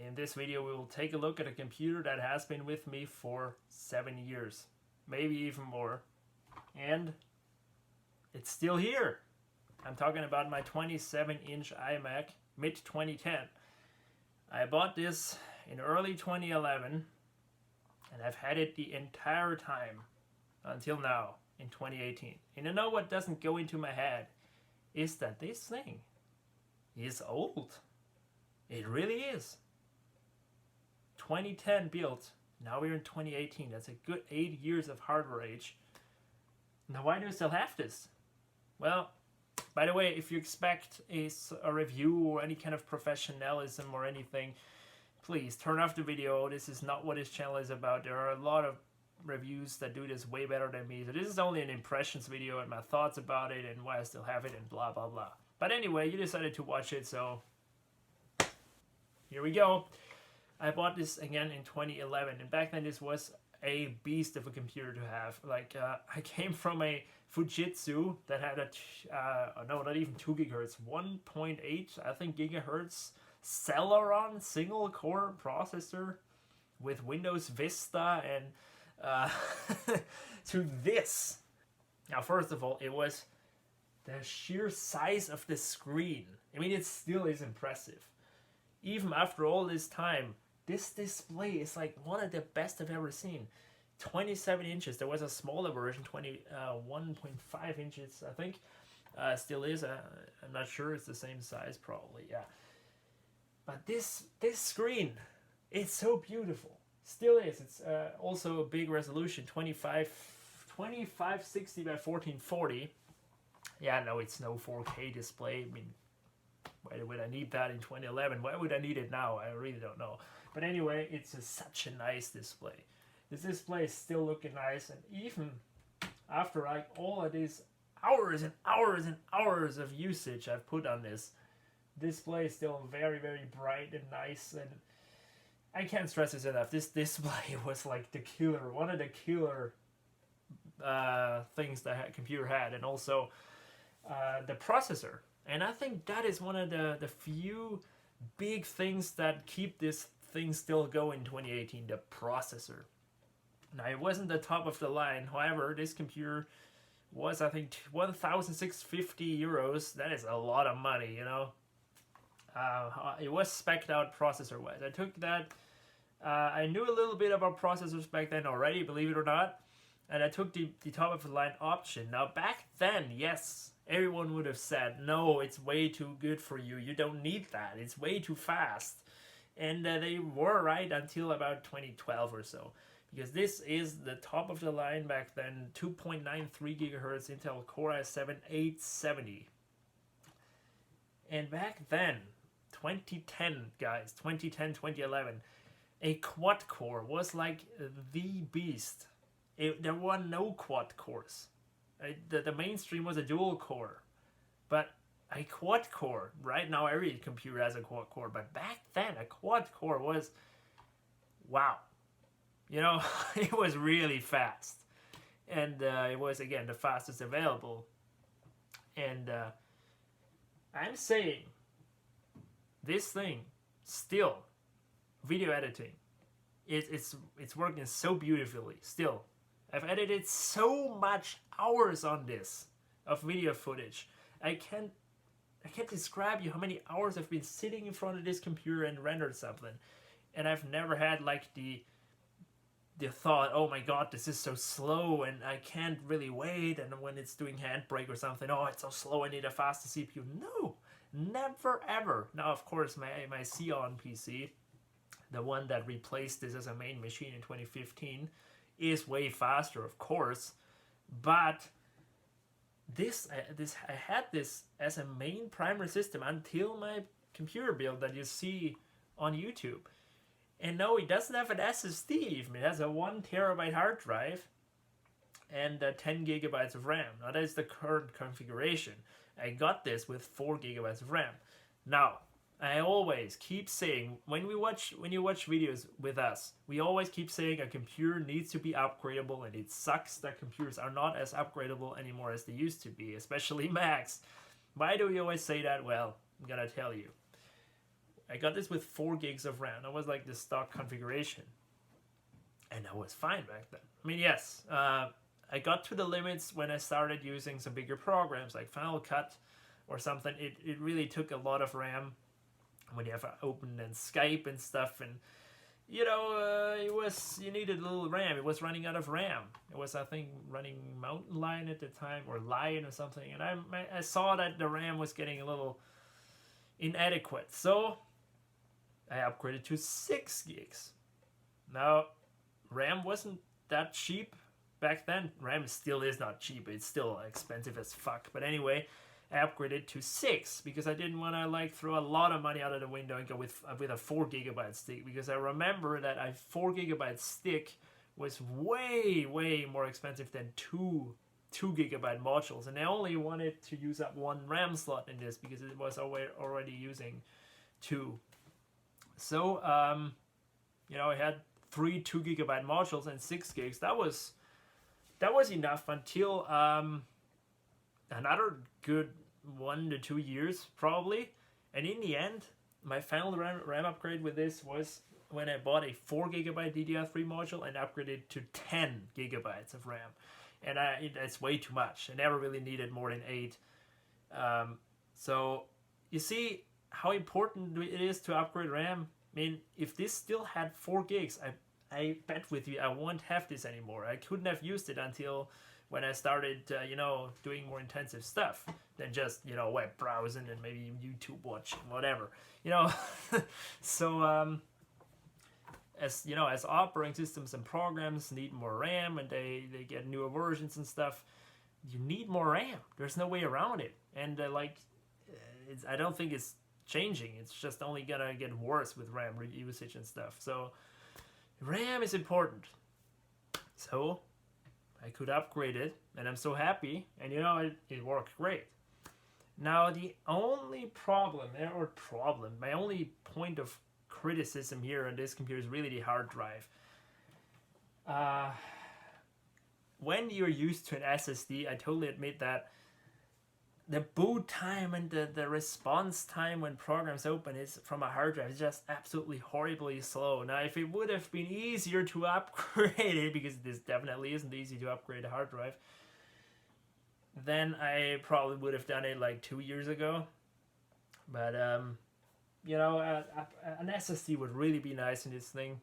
In this video we will take a look at a computer that has been with me for 7 years, maybe even more, and it's still here. I'm talking about my 27-inch iMac mid-2010. I bought this in early 2011 and I've had it the entire time until now in 2018. And you know what doesn't go into my head is that this thing is old. It really is. 2010 built, now we're in 2018. That's a good 8 years of hardware age. Now why do we still have this? Well, by the way, if you expect a review or any kind of professionalism or anything, please turn off the video. This is not what this channel is about. There are a lot of reviews that do this way better than me. So this is only an impressions video and my thoughts about it and why I still have it and blah blah blah. But anyway, you decided to watch it, so here we go. I bought this again in 2011, and back then this was a beast of a computer to have. Like, I came from a Fujitsu that had a, no, not even 2 gigahertz, 1.8, I think, gigahertz Celeron single core processor with Windows Vista and to this. Now, first of all, it was the sheer size of the screen. I mean, it still is impressive. Even after all this time, this display is like one of the best I've ever seen. 27 inches. There was a smaller version, 1.5 inches, I think. Still is. I'm not sure. It's the same size, probably. Yeah. But this screen, it's so beautiful. Still is. It's also a big resolution, 2560 by 1440. Yeah, no, it's no 4K display. I mean, why would I need that in 2011? Why would I need it now? I really don't know. But anyway, it's such a nice display. This display is still looking nice, and even after like all of these hours and hours and hours of usage I've put on this display is still very, very bright and nice, and I can't stress this enough. This display was like the killer, one of the killer things that computer had, and also the processor. And I think that is one of the few big things that keep this thing still going in 2018, the processor. Now, it wasn't the top of the line. However, this computer was, I think, 1,650 euros. That is a lot of money, you know. It was spec'd out processor-wise. I took that. I knew a little bit about processors back then already, believe it or not. And I took the top of the line option. Now, back then, yes, everyone would have said, no, it's way too good for you. You don't need that. It's way too fast. And they were right until about 2012 or so. Because this is the top of the line back then, 2.93 gigahertz Intel Core i7 870. And back then, 2010, guys, 2010, 2011, a quad core was like the beast. There were no quad cores. The mainstream was a dual core. But a quad core, right now every computer has a quad core, but back then a quad core was, wow. You know, it was really fast. And it was, again, the fastest available. And I'm saying, this thing, still, video editing, it's working so beautifully, still. I've edited so much hours on this of video footage. I can't describe you how many hours I've been sitting in front of this computer and rendered something. And I've never had like the thought, oh my god, this is so slow and I can't really wait, and when it's doing handbrake or something, oh, it's so slow, I need a faster CPU. No, never ever. Now, of course, my Xeon PC, the one that replaced this as a main machine in 2015, is way faster, of course, but I had this as a main primary system until my computer build that you see on YouTube. And no, it doesn't have an SSD even. It has a 1 terabyte hard drive and 10 gigabytes of RAM. Now, that is the current configuration. I got this with 4 gigabytes of RAM. Now, I always keep saying, when you watch videos with us, we always keep saying a computer needs to be upgradable, and it sucks that computers are not as upgradable anymore as they used to be, especially Macs. Why do we always say that? Well, I'm gonna tell you. I got this with 4 gigs of RAM. That was like the stock configuration. And that was fine back then. I mean, yes, I got to the limits when I started using some bigger programs like Final Cut or something. It really took a lot of RAM when you have opened and Skype and stuff, and you know, you needed a little RAM. It was running out of RAM. It was, I think, running Mountain Lion at the time, or Lion or something, and I saw that the RAM was getting a little inadequate, so I upgraded to 6 gigs. Now, RAM wasn't that cheap back then. RAM still is not cheap. It's still expensive as fuck. But anyway, I upgraded to 6 because I didn't want to like throw a lot of money out of the window and go with a 4 gigabyte stick, because I remember that a 4 gigabyte stick was way more expensive than two gigabyte modules, and I only wanted to use up 1 RAM slot in this because it was already using 2. So you know, I had 3 2 gigabyte modules and 6 gigs. That was enough until another good 1 to 2 years probably. And in the end, my final RAM upgrade with this was when I bought a 4 gigabyte DDR3 module and upgraded to 10 gigabytes of RAM. And it's way too much. I never really needed more than 8. So you see how important it is to upgrade RAM. I mean, if this still had 4 gigs, I bet with you I won't have this anymore. I couldn't have used it until when I started, you know, doing more intensive stuff than just, you know, web browsing and maybe YouTube watching, whatever, you know. So, as you know, as operating systems and programs need more RAM and they get newer versions and stuff, you need more RAM. There's no way around it. And I don't think it's changing. It's just only gonna get worse with RAM usage and stuff. So RAM is important. So I could upgrade it, and I'm so happy, and you know, it worked great. Now the only my only point of criticism here on this computer is really the hard drive. When you're used to an SSD, I totally admit that the boot time and the response time when programs open is from a hard drive is just absolutely horribly slow. Now, if it would have been easier to upgrade it, because this definitely isn't easy to upgrade a hard drive, then I probably would have done it like 2 years ago. But you know, an SSD would really be nice in this thing.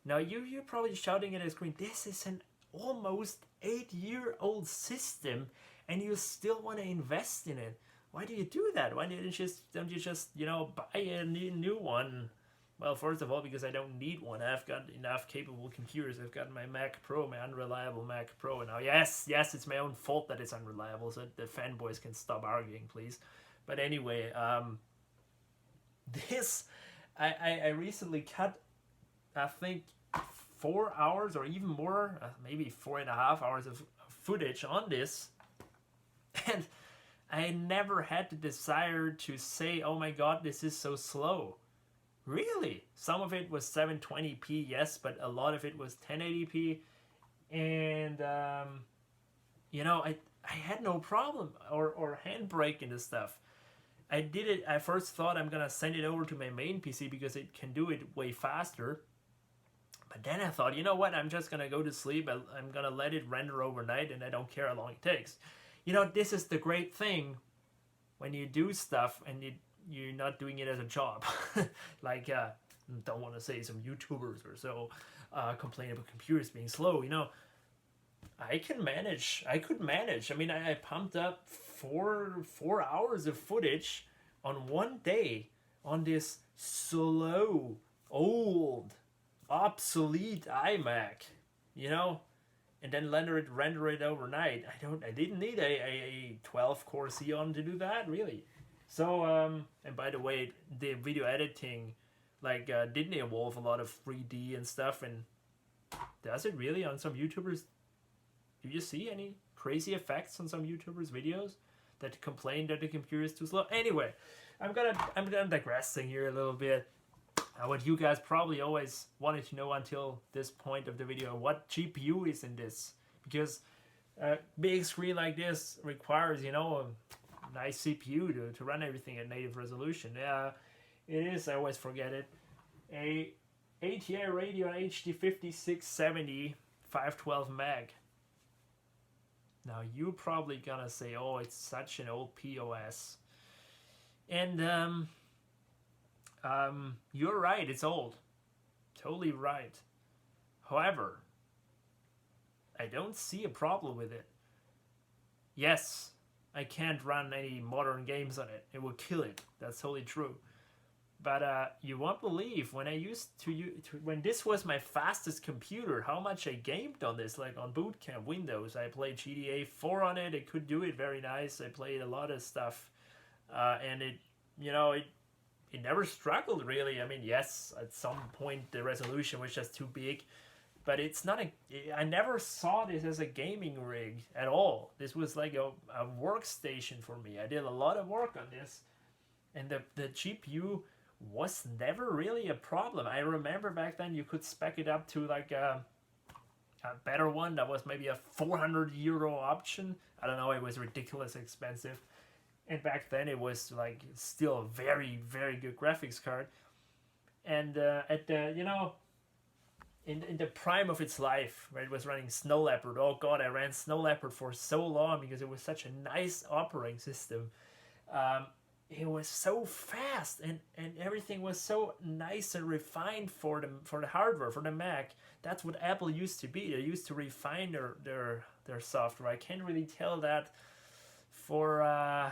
Now you're probably shouting at the screen, this is an almost 8-year-old system, and you still want to invest in it. Why do you do that? Why don't you just you know, buy a new one? Well, first of all, because I don't need one. I've got enough capable computers. I've got my Mac Pro, my unreliable Mac Pro. Now, yes, it's my own fault that it's unreliable, so the fanboys can stop arguing, please. But anyway, I recently cut, I think, 4 hours or even more, maybe 4.5 hours of footage on this. And I never had the desire to say, oh my god, this is so slow. Really? Some of it was 720p, yes, but a lot of it was 1080p. And, you know, I had no problem or handbrake in this stuff. I did it, I first thought I'm going to send it over to my main PC because it can do it way faster. But then I thought, you know what, I'm just going to go to sleep. I'm going to let it render overnight, and I don't care how long it takes. You know, this is the great thing when you do stuff and you're not doing it as a job. Like, don't want to say some YouTubers or so complain about computers being slow. You know, I could manage. I mean, I pumped up four hours of footage on one day on this slow, old, obsolete iMac, you know, and then render it overnight. I didn't need a 12-core Xeon to do that, really. So, and by the way, the video editing, like, didn't involve a lot of 3D and stuff, and does it really on some YouTubers? Do you see any crazy effects on some YouTubers' videos that complain that the computer is too slow? Anyway, I'm digressing here a little bit. What you guys probably always wanted to know until this point of the video, what GPU is in this, because a big screen like this requires, you know, a nice CPU to run everything at native resolution. It is, I always forget it. A ATI Radeon HD 5670 512 meg. Now you're probably gonna say, oh, it's such an old POS. And you're right, it's old. Totally right. However, I don't see a problem with it. Yes, I can't run any modern games on it. It will kill it. That's totally true. But you won't believe when I used to when this was my fastest computer, how much I gamed on this. Like on Boot Camp Windows, I played GTA 4 on it. It could do it very nice. I played a lot of stuff, and it, it never struggled really. I mean, yes, at some point the resolution was just too big, but it's not I never saw this as a gaming rig at all. This was like a workstation for me. I did a lot of work on this, and the GPU was never really a problem. I remember back then you could spec it up to like a better one that was maybe a 400 euro option. I don't know, it was ridiculously expensive. And back then it was like still a very, very good graphics card. And at the, in the prime of its life, where it was running Snow Leopard, oh god, I ran Snow Leopard for so long because it was such a nice operating system. It was so fast, and everything was so nice and refined for the hardware, for the Mac. That's what Apple used to be. They used to refine their software. I can't really tell that for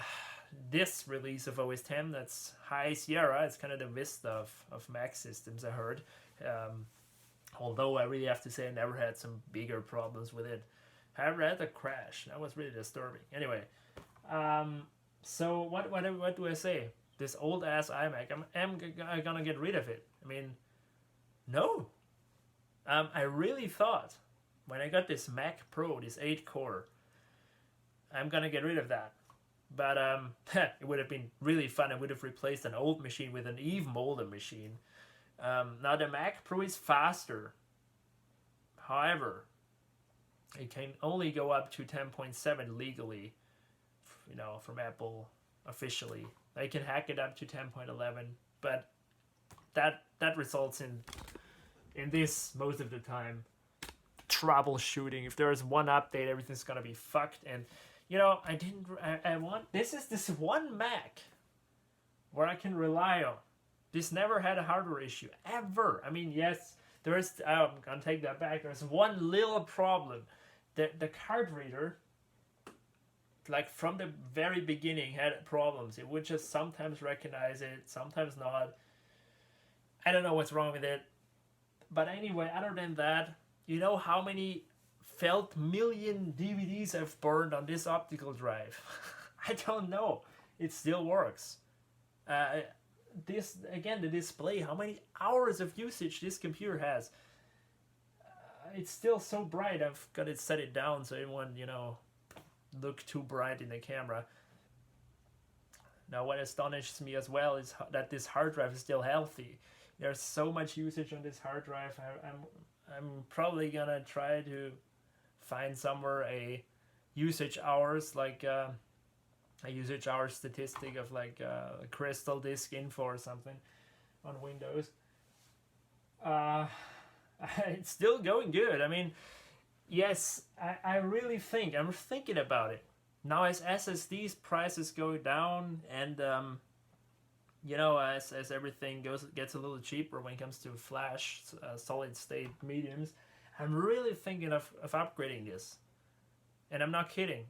this release of OS X. That's High Sierra. It's kind of the Vista of Mac systems, I heard. Although I really have to say I never had some bigger problems with it. However, I had a crash. That was really disturbing. Anyway, so what do I say? This old ass iMac, I'm gonna get rid of it. I mean, no. I really thought when I got this Mac Pro, this 8-core, I'm gonna get rid of that. But it would have been really fun. I would have replaced an old machine with an even older machine. Now the Mac Pro is faster. However, it can only go up to 10.7 legally, from Apple officially. They can hack it up to 10.11, but that results in this most of the time troubleshooting. If there's one update, everything's gonna be fucked. And I want this one Mac where I can rely on. This never had a hardware issue ever. I mean, yes, I'm gonna take that back. There's one little problem. The card reader, like from the very beginning, had problems. It would just sometimes recognize it, sometimes not. I don't know what's wrong with it. But anyway, other than that, you know how many felt million DVDs I've burned on this optical drive? I don't know. It still works. This, again, the display, how many hours of usage this computer has. It's still so bright. I've got it set it down so it won't, look too bright in the camera. Now, what astonishes me as well is that this hard drive is still healthy. There's so much usage on this hard drive. I'm probably gonna try to find somewhere a usage hours, like a usage hour statistic of like a Crystal Disk Info or something on Windows. It's still going good. I mean, yes, I really think, I'm thinking about it. Now as SSD's prices go down and, as everything gets a little cheaper when it comes to flash, solid state mediums, I'm really thinking of upgrading this. And I'm not kidding.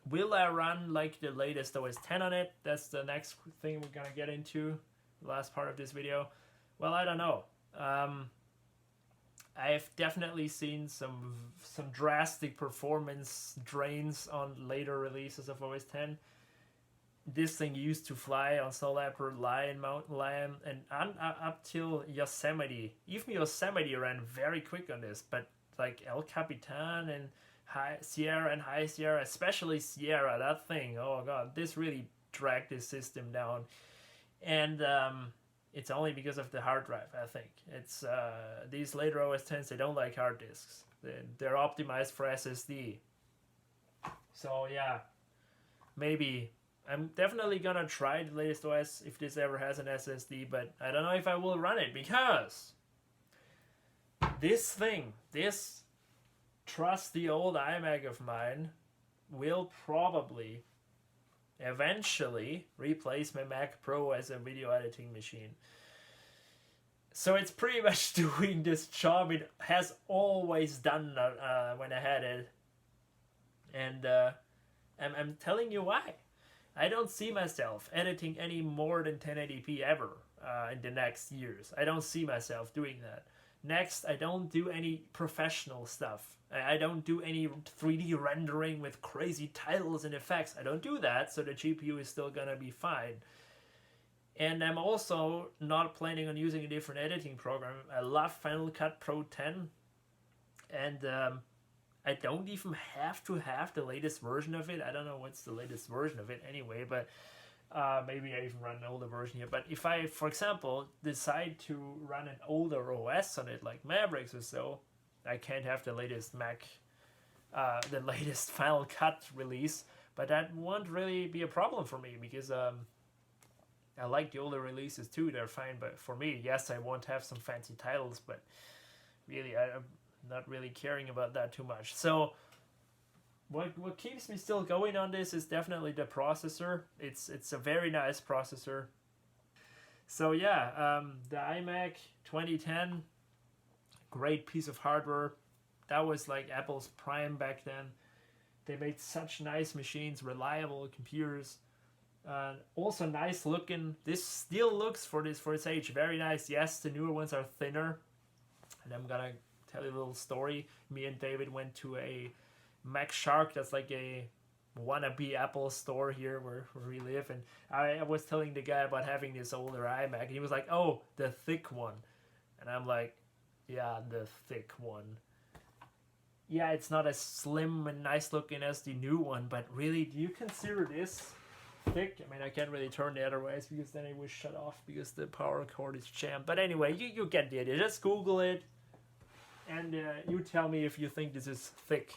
Will I run like the latest OS X on it? That's the next thing we're gonna get into, the last part of this video. Well, I don't know. I've definitely seen some drastic performance drains on later releases of OS X. This thing used to fly on Snow Leopard, Mountain Lion, and up till Yosemite. Even Yosemite ran very quick on this, but like El Capitan and High Sierra, especially Sierra, that thing, oh god, this really dragged this system down. And it's only because of the hard drive, I think. It's these later OS X, they don't like hard disks. They're optimized for SSD. So yeah, maybe I'm definitely gonna try the latest OS if this ever has an SSD, but I don't know if I will run it because this trusty old iMac of mine will probably eventually replace my Mac Pro as a video editing machine. So it's pretty much doing this job it has always done when I had it. And I'm telling you why. I don't see myself editing any more than 1080p ever in the next years. I don't see myself doing that. Next, I don't do any professional stuff. I don't do any 3D rendering with crazy titles and effects. I don't do that, so the GPU is still gonna be fine. And I'm also not planning on using a different editing program. I love Final Cut Pro 10, and I don't even have to have the latest version of it. I don't know what's the latest version of it anyway, but maybe I even run an older version here. But if I, for example, decide to run an older OS on it, like Mavericks or so, I can't have the latest the latest Final Cut release. But that won't really be a problem for me because I like the older releases too. They're fine, but for me, yes, I won't have some fancy titles, but really, I'm not really caring about that too much. So what keeps me still going on this is definitely the processor. It's a very nice processor. So yeah, the iMac 2010, great piece of hardware. That was like Apple's prime back then. They made such nice machines, reliable computers. Also nice looking. This still looks for its age very nice. Yes, the newer ones are thinner. And I'm gonna tell you a little story. Me and David went to a Mac Shark. That's like a wannabe Apple store here where we live. And I was telling the guy about having this older iMac. And he was like, oh, the thick one. And I'm like, yeah, the thick one. Yeah, it's not as slim and nice looking as the new one. But really, do you consider this thick? I mean, I can't really turn the other ways because then it will shut off because the power cord is jammed. But anyway, you get the idea. Just Google it. And you tell me if you think this is thick.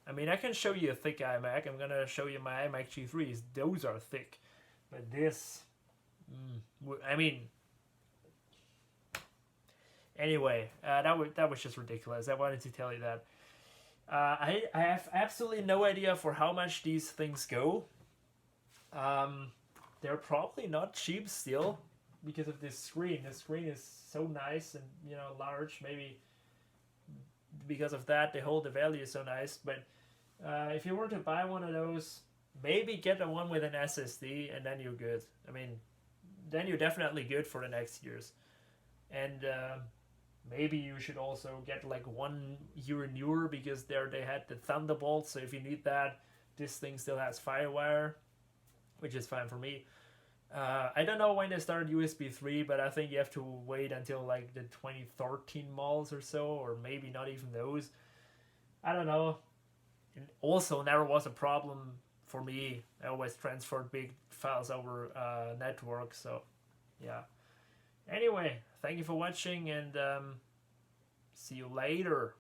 I mean, I can show you a thick iMac. I'm going to show you my iMac G3s. Those are thick. But this... I mean... Anyway, that was just ridiculous. I wanted to tell you that. I have absolutely no idea for how much these things go. They're probably not cheap still because of this screen. The screen is so nice and, you know, large. Maybe because of that they hold the value so nice. But if you were to buy one of those, maybe get the one with an SSD and then you're good. I mean, then you're definitely good for the next years. And maybe you should also get like 1 year newer because they had the Thunderbolt. So if you need that, this thing still has FireWire, which is fine for me. I don't know when they started USB 3, but I think you have to wait until like the 2013 models or so, or maybe not even those. I don't know. It also never was a problem for me. I always transferred big files over network, so yeah. Anyway, thank you for watching and see you later.